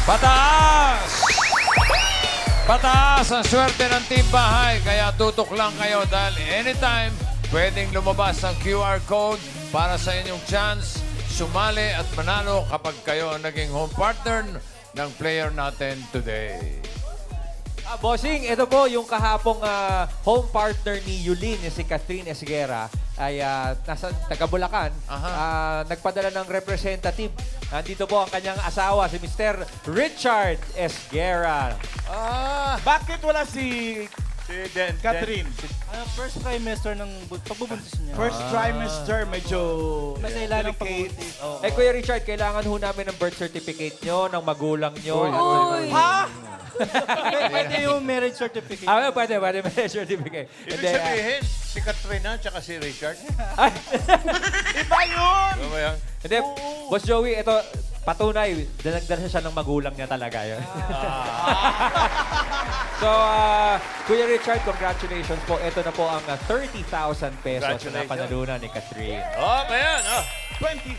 Pataas! Pataas ang swerte ng Team Bahay, kaya tutok lang kayo dahil anytime pwedeng lumabas ang QR code para sa inyong chance sumali at manalo kapag kayo ang naging home partner ng player natin today. Bossing, ito po yung kahapong home partner ni Yulin, si Catherine Esguera, ay nasa taga Bulacan. Nagpadala ng representative. Nandito po ang kanyang asawa, si Mr. Richard Esguera. Bakit wala si Catherine? First trimester ng pagbubuntis niya. First trimester, medyo Kailangan delicate. Eh, Kuya Richard, kailangan ho namin ng birth certificate nyo, ng magulang nyo. Ha? Pwede yung marriage certificate. Pwede marriage certificate. Ibig Hindi, sabihin, si Katrina at si Richard. Iba yun! Ano ba yan? Hindi, Boss Joey, ito, patunay, dinagdala siya ng magulang niya talaga yun. So, Kuya Richard, congratulations po. Ito na po ang 30,000 pesos na Congratulations. napanalunan ni Catherine. Ayan. 20,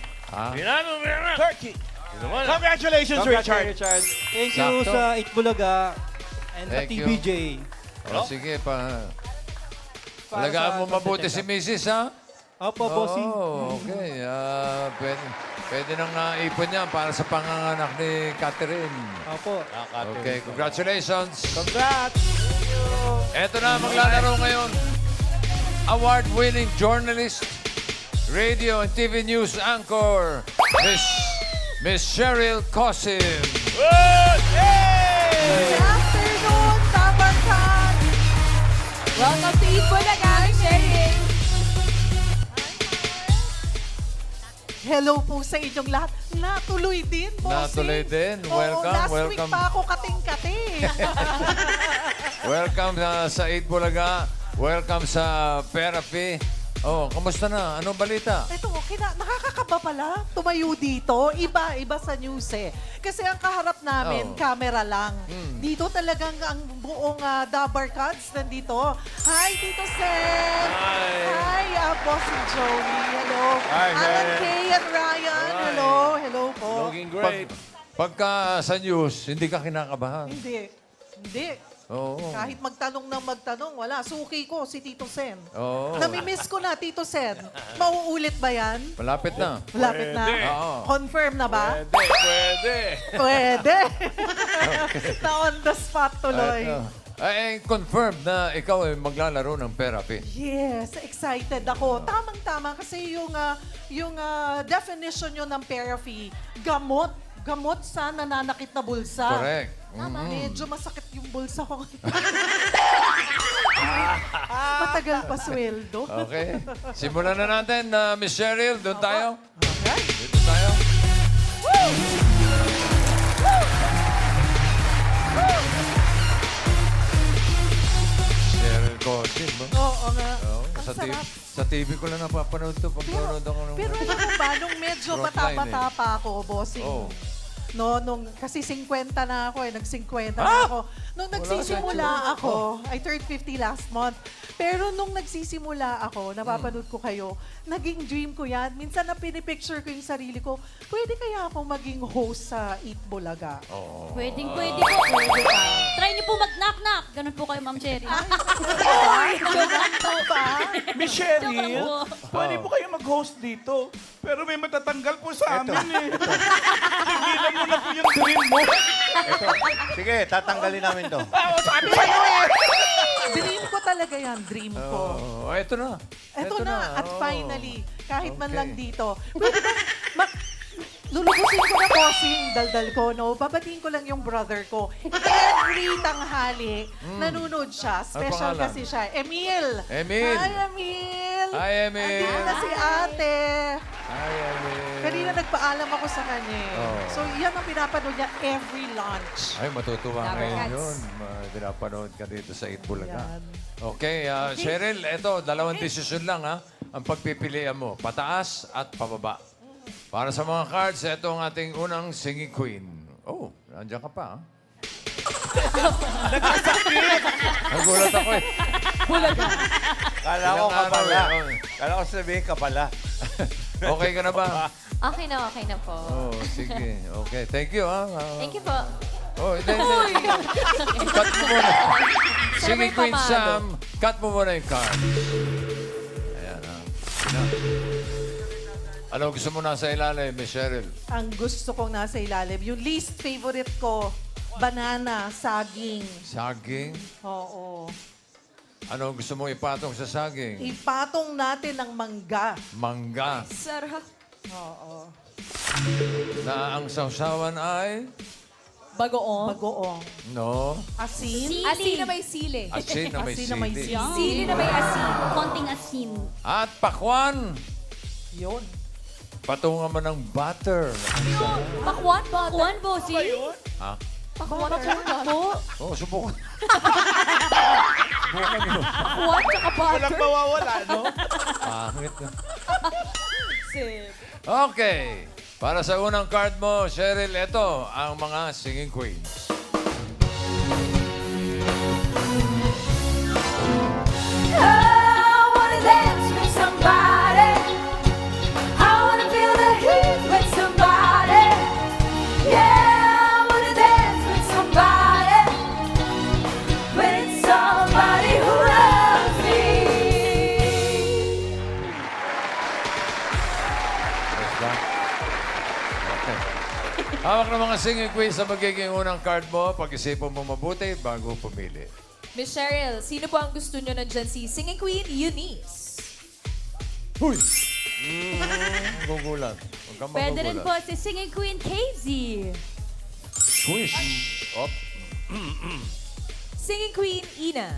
Binano. 30. Congratulations, Richard! Richard. Thank you Sakto. sa Itbulaga and sa Thank you. TBJ. Sige pa. Para Alagaan sa mo mabuti si Mrs. ha? Opo, bossing. Okay. Pwede nang ipon niya para sa panganganak ni Catherine. Opo. Okay, congratulations. Congrats! Eto na, maglalaro ngayon. Award-winning journalist, radio and TV news anchor, Miss Cheryl Cosim. Good afternoon, Tabarkan! Welcome to Eat Bulaga, Sherry. Hello po sa inyong lahat. Natuloy din, bossing. Natuloy din. Oo, Welcome, last week welcome. pa ako kating-kating. Welcome sa 8 Bulaga. Welcome sa Therapy. Oh, kamusta na? Anong balita? Ito, nakakakaba pala. Tumayo dito. Iba sa news eh. Kasi ang kaharap namin, camera lang. Dito talagang ang buong Dabarkads nandito. Hi, Tito Sen! Hi, Boss Joey. Hello. Hi, Alan Sen. Kay and Ryan. Hello. Hello po. Looking great. Pagka sa news, hindi ka kinakabahan. Hindi. Oo. Kahit magtanong ng magtanong, wala. Suki ko, si Tito Sen. Oo. Namimiss ko na, Tito Sen. Mauulit ba yan? Malapit na. Malapit na? Oo. Confirm na ba? Pwede. Pwede. Na on the spot tuloy. Ay, confirmed na ikaw ay maglalaro ng Therapy. Yes, excited ako. Tamang-tama kasi yung definition nyo ng therapy, gamot. Gamot sa nananakit na bulsa. Correct. Medyo masakit yung bulsa ko. Matagal pa sweldo. Okay. Simulan na natin, Miss Cheryl. Doon tayo. Okay. Dito tayo. Cheryl Cosim, no? Oo nga. Oo, Ang sa, TV, sarap. sa TV ko lang napapanood to. Pagpanood ako ng... Pero alam mo ba, nung medyo Frontline bata-bata pa ako, bossing, Oh. no, kasi 50 na ako nag-50 na ako. Nung nagsisimula ako, I turned 50 last month. Pero nung nagsisimula ako, napapanood ko kayo, naging dream ko yan. Minsan na pinipicture ko yung sarili ko, pwede kaya ako maging host sa Eat Bulaga? Pwede po. Pwede pa. Try niyo po mag-knock-knock. Ganun po kayo, Ma'am Sherry. Ito ba? Miss Cheryl, Joke lang pwede po kayo mag-host dito. Pero may matatanggal po sa amin eh. Tigilan mo na po yung dream mo. Sige, tatanggalin namin to. Sabi sa'yo eh. Dream ko talaga yan, dream ko. Oh, eto na. Eto na, at Oh. finally, kahit man Okay. lang dito. Pwede ba, lulubusin ko na bossing, daldal ko, no? Babatiin ko lang yung brother ko. Every tanghali, nanonood siya. Special pangalan? kasi siya. Emil! Emil! Hi, Emil! Hi, Emil! Andito na si ate. Hi, Emil. Kanina nagpaalam ako sa kanya. Oh. So, yan ang pinapanood niya every lunch. Ay, matutuwa Dabarkads. ngayon yun. Pinapanood ka dito sa Itbulaga. Yan. Okay, Cheryl, eto, dalawang desisyon lang ha. Ang pagpipilian mo, pataas at pababa. Para sa mga cards, ito ang ating unang singing queen. Oh, nandiyan ka pa ha? Nagulat ako eh. Kala ko Ilang araw kapala. eh. Kala ko sabihin kapala. Okay ka na ba? Okay na po. Oh, sige. Okay. Thank you, ah. Thank you po. Oh, hindi. Cut mo muna. Sige, Sabay Queen pamalo. Sam, cut mo muna yung card. Ayan, ah. Sina. Ano gusto mo nasa ilalim, Miss Cheryl? Ang gusto kong nasa ilalim, yung least favorite ko, banana, saging. Saging? Oo. Ano gusto mo ipatong sa saging? Ipatong natin ng mangga. Mangga. Sarap. Oo. Na ang sausawan ay? Bagoong. Bagoong. No. Asin. Asin na may sili. Asin na may Asin na may sili. sili. Sili na may asin. Konting asin. At pakwan. Yun. Patungan mo ng butter. Pakwan butter. Kuwan, bossing. Ha? Pakwan po. Oh, subukan. Pakwan tsaka butter. Walang mawawala, no? Pangit na. Okay. Para sa unang card mo, Cheryl, ito ang mga singing queens. I wanna dance with somebody. I wanna feel the heat with somebody. Yeah, I wanna dance with somebody. With somebody who loves me. Yes ba? Okay. Hawak ng mga singing queens sa magiging unang card mo. Pag-isipan mo mabuti bago pumili. Miss Cheryl, sino po ang gusto nyo nandyan? Si Singing Queen Eunice. Huy! Magugulat. Huwag kang Pwede rin po magugulat. si Singing Queen Casey. Swish! Op. Singing Queen Ina.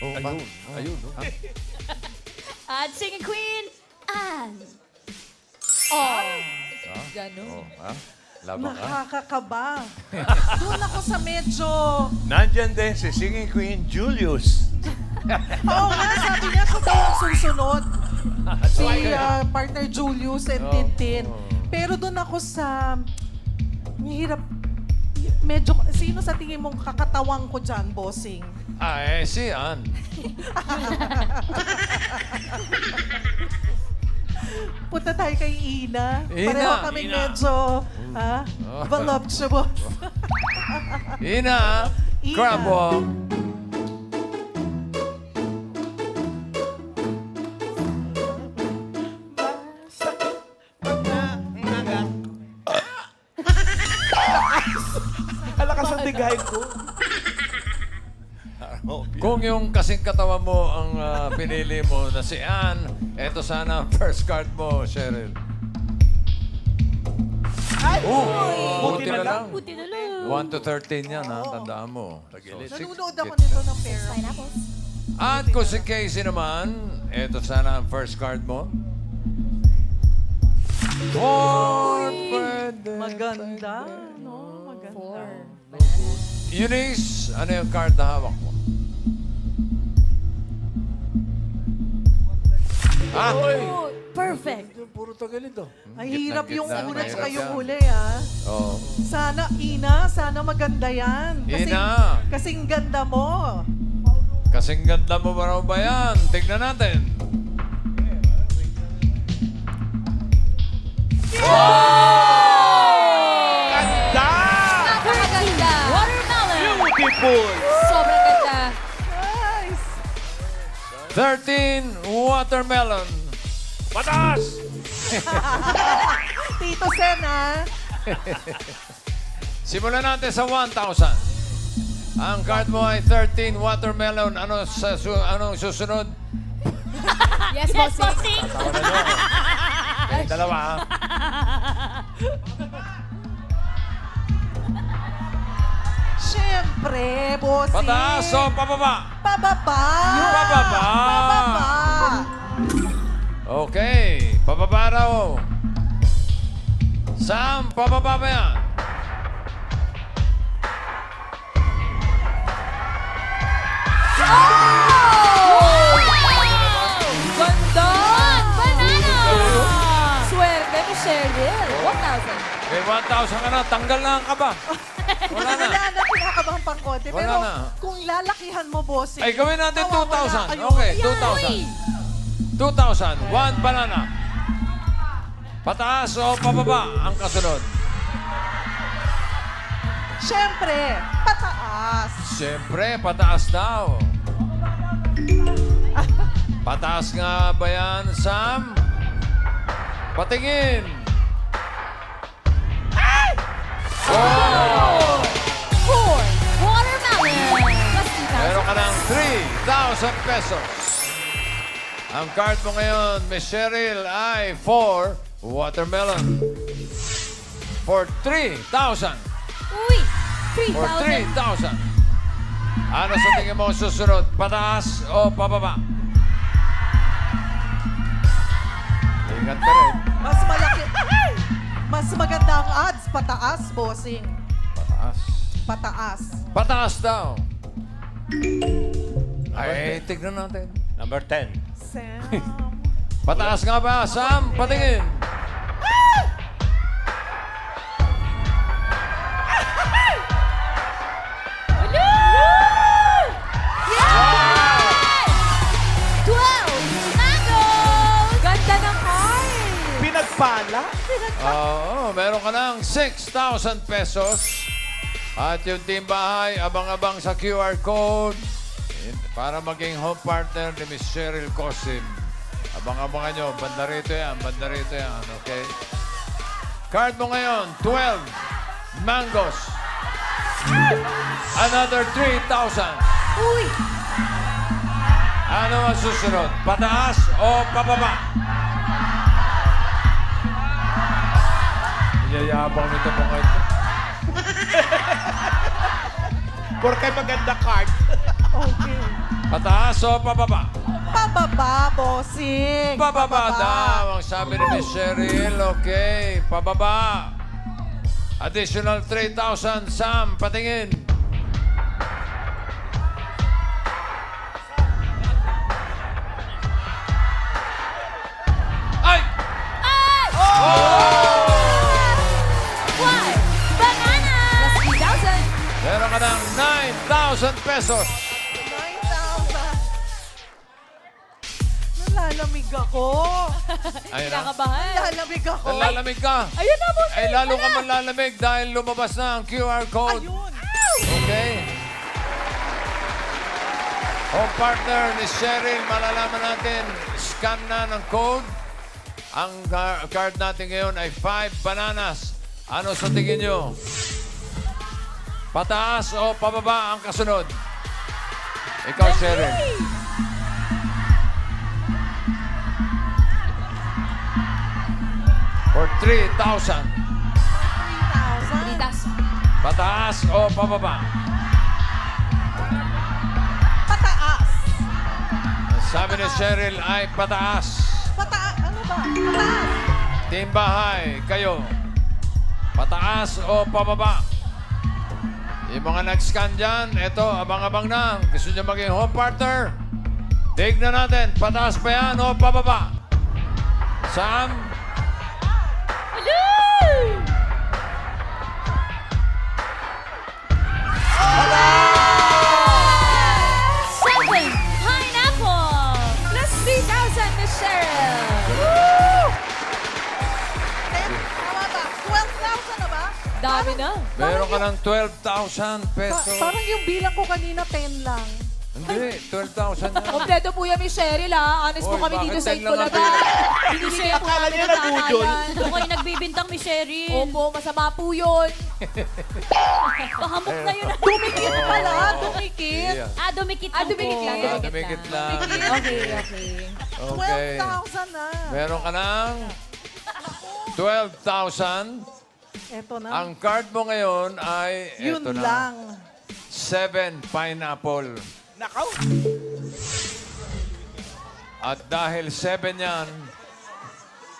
Oh, ayun. Ayun. no? At Singing Queen Anne. Oh. Ah? Ganon. Oh, ha? Laban ka? Nakakakaba. Doon ako sa medyo... Nandyan din si Singing Queen Julius. Oo nga, sabi niya siya daw ang susunod. Si partner Julius and Tintin. Pero doon ako sa... Ang hirap... Medyo... Sino sa tingin mong kakatawang ko dyan, bossing? Ah, si Ann. Punta tayo kay Ina. Ina. Pareho kami medyo... voluptuous. Ina! Ina. Crabo! Alakas ang tigahin ko. Kung yung kasing katawan mo ang pinili mo na si Ann, eto sana ang first card mo, Cheryl. Buti na lang. Buti na lang. 1 to 13 yan, ha? Tandaan mo. Nanonood ako nito ng pera. At kung si Casey naman, eto sana ang first card mo. Pwede. Maganda. No, maganda. Eunice, ano yung card na hawak mo? Ah! Oh, perfect. Puro tagalito. Ay, hirap yung Gitna, una mahirap tsaka yung yan. huli, ah. Oo. Sana, Ina, sana maganda yan. Ina. Kasing ganda mo. Kasing ganda mo ba raw ba yan? Tignan natin. Ganda! Napakaganda. Watermelon. Beautiful! Sobrang ganda. Nice. 13, watermelon. Patas! Tito Sen, ah. Simulan natin sa 1,000. Ang card mo ay 13, watermelon. Anong susunod? Yes, Yes, bossing. bossing. Kayong dalawa, ha? Siyempre, bossing. Pataas o pababa? Pababa. Pababa. Pababa. Okay, pababa raw. Sam, pababa ba yan? Ganda! Banana. Swerte ni Cheryl. 1,000. May 1,000 ka na. Tanggal na ang kaba. Wala na. Wala na, kinakabahan pang konti. Wala Pero na. kung lalakihan mo, bossing. Ay, gawin natin mawawala 2,000. kayo. Okay, Ayan. 2,000. 2,000. 1 banana. Pataas o pababa ang kasunod? Siyempre, pataas. Siyempre, pataas daw. Pataas nga ba yan, Sam? Patingin. Oh! 4. Watermelon. Plus 2,000. Meron ka ng 3,000 pesos. Ang card mo ngayon, Miss Cheryl, ay for watermelon. For 3,000. Uy, For 3,000. 3,000. Ano sa tingin mo ang susunod? Pataas o pababa? Ingat ka rin. Mas malaki. Mas maganda ang odds. Pataas, bossing. Pataas. Pataas. Pataas daw. Ay, tignan natin. Number 10. Sam. Pataas nga ba, Sam? Patingin. Wow! 12 mangoes. Ganda ng card. Pinagpala? Oo, meron ka ng 6,000 pesos. At yung team bahay, abang-abang sa QR code para maging home partner ni Miss Cheryl Cosim. Abang-abangan nyo, banda rito yan, okay? Card mo ngayon, 12 mangoes. Another 3,000. Uy, Ano ang susunod? Pataas o pababa? Yayabang nito po ngayon. Porque maganda card. Okay. Pataas o pababa? Pababa, bossing. Pababa daw, ang sabi ni Miss Cheryl. Okay, pababa. Additional 3,000. Sam, patingin. Ay! what? Banana. Plus 3,000. Meron ka ng 9,000 pesos. 9,000. Nalalamig ako. Ayun na. Kinakabahan. Nalalamig ako. Nalalamig ka. Ayun na, boss. Ay, lalo ka manlalamig dahil lumabas na ang QR code. Ayun. Okay. Home partner ni Cheryl, malalaman natin, scan na ng code. Ang card natin ngayon ay 5 bananas. Ano sa tingin nyo? Pataas o pababa ang kasunod? Ikaw, Cheryl. For 3,000. 3,000. 3,000. Pataas o pababa? Pataas. Sabi ni Cheryl ay pataas. Ano ba? Pataas. Team bahay, kayo. Pataas o pababa? Yung mga nag-scan dyan, eto, abang-abang na. Gusto nyo maging home partner? Tignan natin, pataas pa yan o pababa? Sam? Seven. Pineapple. Plus 3,000, Miss Cheryl. Tama ba? 12,000 na ba? Dami na. Meron ka ng 12,000 pesos. Parang yung bilang ko kanina, 10 lang. Hindi, 12,000 yan. Kompleto po yan, Miss Cheryl, ha? Honest po Oy, kami dito bakit sa ten lang Itbulaga. Binibigay po Akala namin niya ng nagudol. tatayan. Ito kayo nagbibintang, Miss Cheryl. Opo, masama po yun. Pahamok na yun. Dumikit pala, dumikit. Yeah. Ah, dumikit lang dumikit po. lang, Ah, dumikit lang. Okay, okay. Okay. 12,000 na. Meron ka ng 12,000. Eto na. Ang card mo ngayon ay Yun eto na. lang. 7 pineapple. Nakaw. At dahil 7 yan,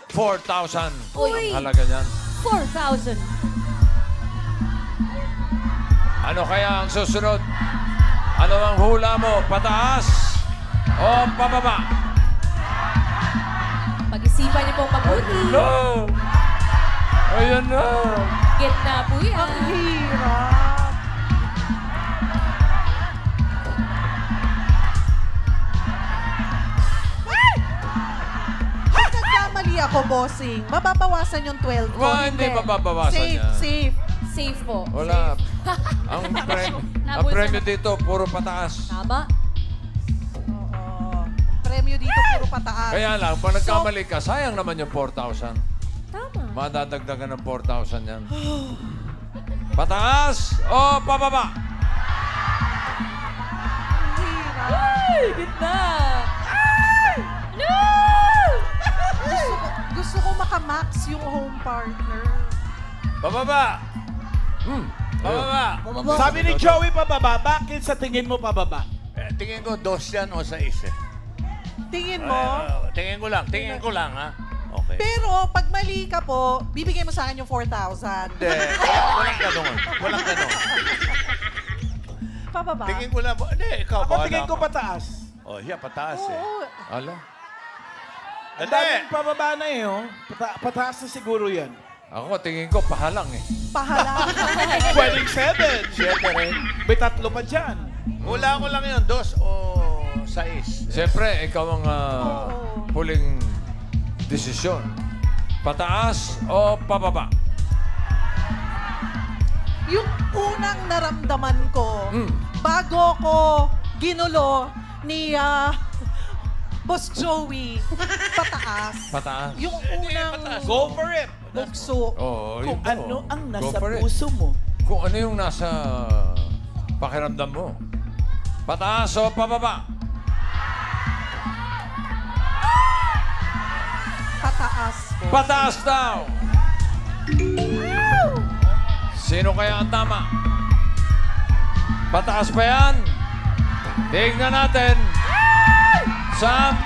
4,000 Uy. ang halaga niyan. 4,000. Ano kaya ang susunod? Ano ang hula mo? Pataas o pababa? Pag-isipan niyo pong mabuti. No! Ayan na! Gitna po yan. Ang hirap. Ay! Nagkamali ako, bossing. Mababawasan yung 12 ko. Hindi mababawasan safe, yan. Safe. Safe po. Wala. ang premyo dito, puro pataas. Tama. Oo. Ang premyo dito puro pataas. Kaya lang, pag nagkamali ka, sayang naman yung 4,000. Tama. Madadagdagan ng 4,000 yan. Pataas o pababa? Ay, gitna. No! Gusto ko makamax yung home partner. Pababa! Pababa! Sabi ni Joey pababa, bakit sa tingin mo pababa? Tingin ko 2 yan o 6 eh. Tingin mo? Tingin ko lang ha. Okay. Pero pag mali ka po, bibigay mo sa akin yung 4,000. Hindi, walang ganon. Walang ganon. Pababa? Tingin ko lang, hindi, ikaw Ako bahala tingin ko ka. pataas. Oh, yeah, pataas eh. Oo. Ala. Ang daming pababa na eh, oh. Pataas na siguro yan. Ako, tingin ko, pahalang eh. Pahala. Pwedeng 7. 7 rin. May 3 pa dyan. Wala ko lang yun, 2 o 6. Siyempre, ikaw ang Oo. huling desisyon. Pataas o pababa? Yung unang naramdaman ko, Mm. bago ko ginulo ni Boss Joey, pataas. Pataas. Yung unang Go for it. bukso. Oo, Kung yun po. ano ang Go nasa for it. puso mo. Kung ano yung nasa pakiramdam mo. Pataas o pababa? Pataas po. Pataas daw! Sino kaya ang tama? Pataas pa yan? Tingnan natin. Sam?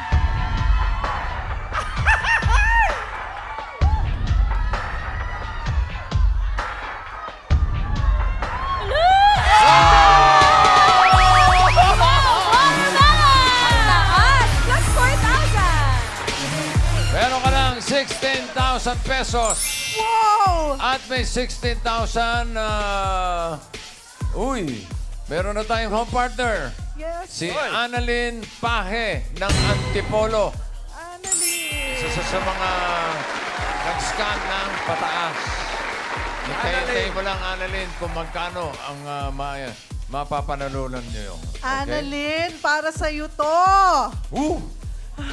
Taas! Plus 4,000. Meron ka ng 16,000 pesos. Wow! At may 16,000 uy, meron na tayong home partner. Yes. Si Annalyn Pahe ng Antipolo. Annalyn. Isa sa mga nag-scan ng pataas. Hintay mo lang, Annalyn, kung magkano ang mapapanalunan niyo. Okay? Annalyn, para sa'yo to.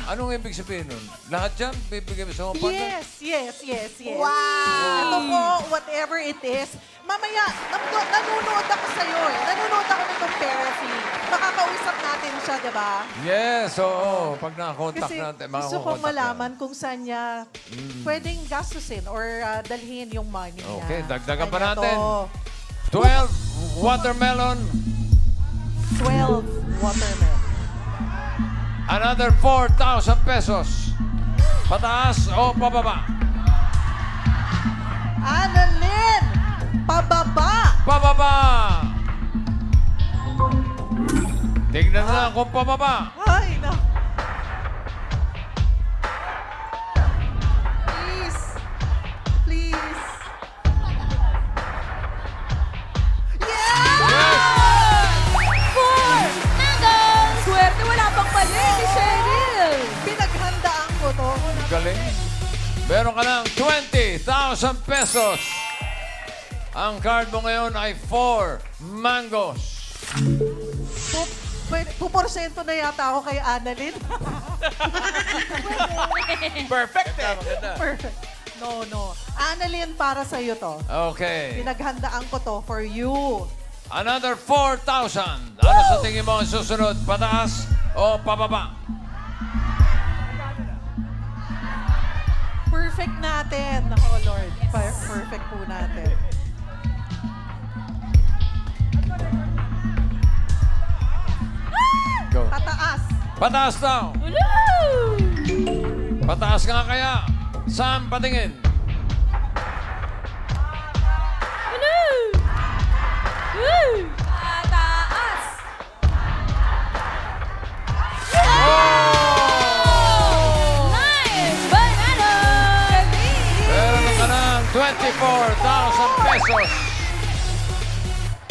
Anong ibig sabihin nun? Lahat yan bibigay mo sa home partner? Yes. Wow! Ito po, whatever it is. Mamaya, nanonood ako sa'yo eh. Nanonood ako nitong therapy. Makakausap natin siya, di ba? Yes, oo. Pag na-contact Kasi natin, gusto kong makakontact malaman kung saan niya pwedeng gastusin or dalhin yung money niya. Okay, dagdagan pa Kanya natin. to. 12 watermelon. 12 watermelon. Another 4,000 pesos. Pataas o pababa? Annalyn, pababa. Pababa! Tignan na kung pababa. Ay, no. Please. Please. Yes! Swerte, wala pang mali ni Cheryl. Pinaghandaan ko to. Galing. Meron ka ng 20,000 pesos. Ang card mo ngayon ay 4 mangoes. Puporsyento na yata ako kay Annalyn. Perfect eh. Perfect. No. Annalyn, para sa'yo to. Okay. Pinaghandaan ko to for you. Another 4,000. Ano sa tingin mo ang susunod? Pataas o pababa? Perfect natin. Oh, Lord. Perfect po natin. Go. Tataas. Pataas daw. Pataas nga kaya. Sam, patingin. Taas. Nice! Banana! Meron ka ng 24,000 pesos.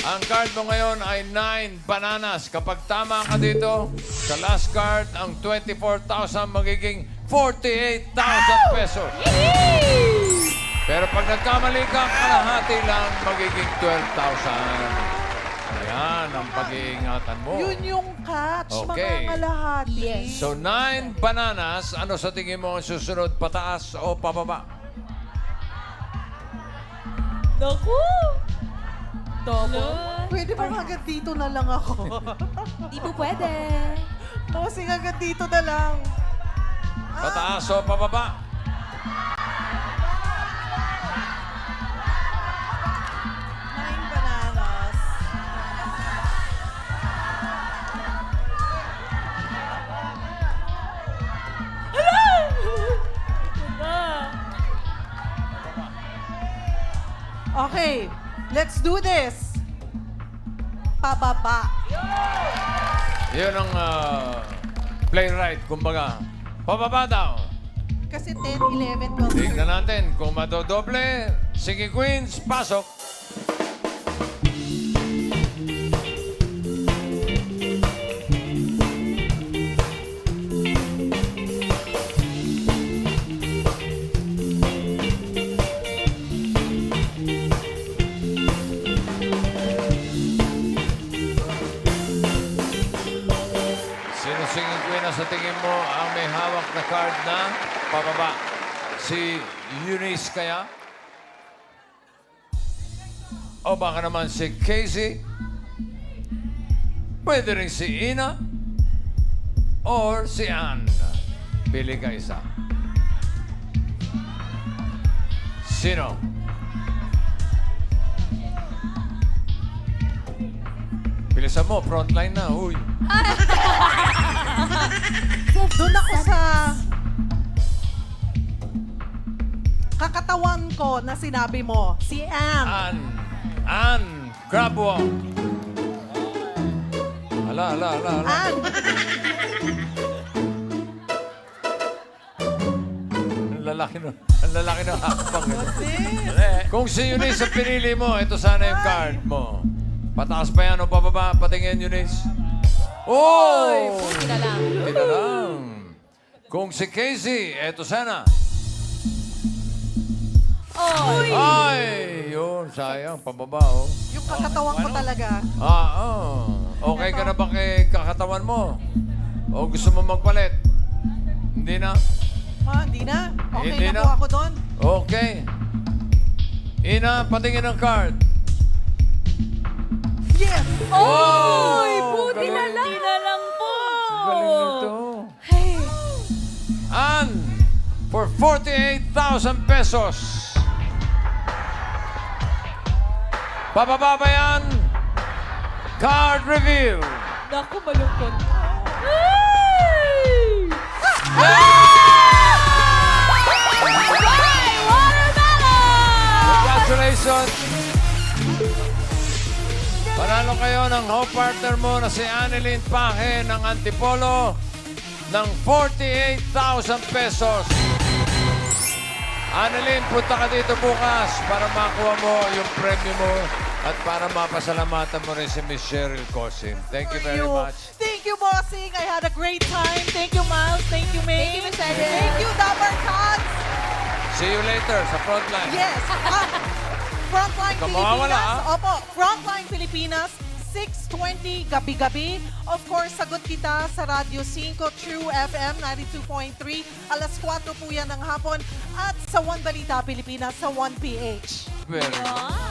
Ang card mo ngayon ay 9 bananas. Kapag tama ka dito, sa last card, ang 24,000 magiging 48,000 pesos. Pero pag nagkamali ka, kalahati lang magiging 12,000. Ayan ang pag-iingatan mo. Yun yung catch, Okay. mga kalahati. Yes. So, 9 bananas. Ano sa tingin mo ang susunod? Pataas o pababa? Naku! Tomo. Pwede ba hanggang dito na lang ako? Di po pwede. Bossing, hanggang dito na lang. Pataas o pababa? Nine bananas. Okay, let's do this. Pababa. Yun ang playwright, kumbaga. Pababa daw. Kasi 10, 11, 12. Tignan natin kung madodoble. Sige, Queens, pasok. Sino singing queen na sa tingin mo ang may hawak na card na pababa? Si Eunice kaya? O baka naman si Casey? Pwede rin si Ina? Or si Ann? Pili ka isa. Sino? Bilisan mo, frontline na. Uy. Doon ako sa kakatawan ko na sinabi mo, si Ann. Ann, grab one. Ala. Ann. Ang lalaki na hakbang. Kung si Eunice ang pinili mo, ito sana yung card mo. Pataas pa yan o pababa? Patingin, Eunice. Oh! Buti na lang. Buti na lang. Kung si Casey, ito sana. Oy! Ay! Yun, sayang. Pababa, oh. Yung kakatawan ko talaga. Okay ka na ba kay kakatawan mo? O gusto mo magpalit? Hindi na? Hindi na. Okay Hindi na na. po ako doon. Okay. Ina, patingin ang card. Yes! Oy! Oh, Buti na lang. Hindi na lang po. Galing nito. Hey. And for 48,000 pesos. Pababa ba yan? Card review. Naku, malungkot. Congratulations! Panalo kayo ng home partner mo na si Annalyn Paje ng Antipolo ng 48,000 pesos. Annalyn, punta ka dito bukas para makuha mo yung premyo mo at para mapasalamatan mo rin si Miss Cheryl Cosim. Thank you very much. Thank you, Bossing. I had a great time. Thank you, Miles. Thank you, May. Thank you, Miss Cheryl. Thank you, Dapper Cats. See you later sa frontline. Yes. Frontline Ikaw mawawala, Pilipinas. Opo, Frontline Pilipinas. 6:20 gabi-gabi. Of course, sagot kita sa Radyo 5 True FM 92.3. Alas 4 po yan ng hapon. At sa One Balita Pilipinas sa 1PH. Very good.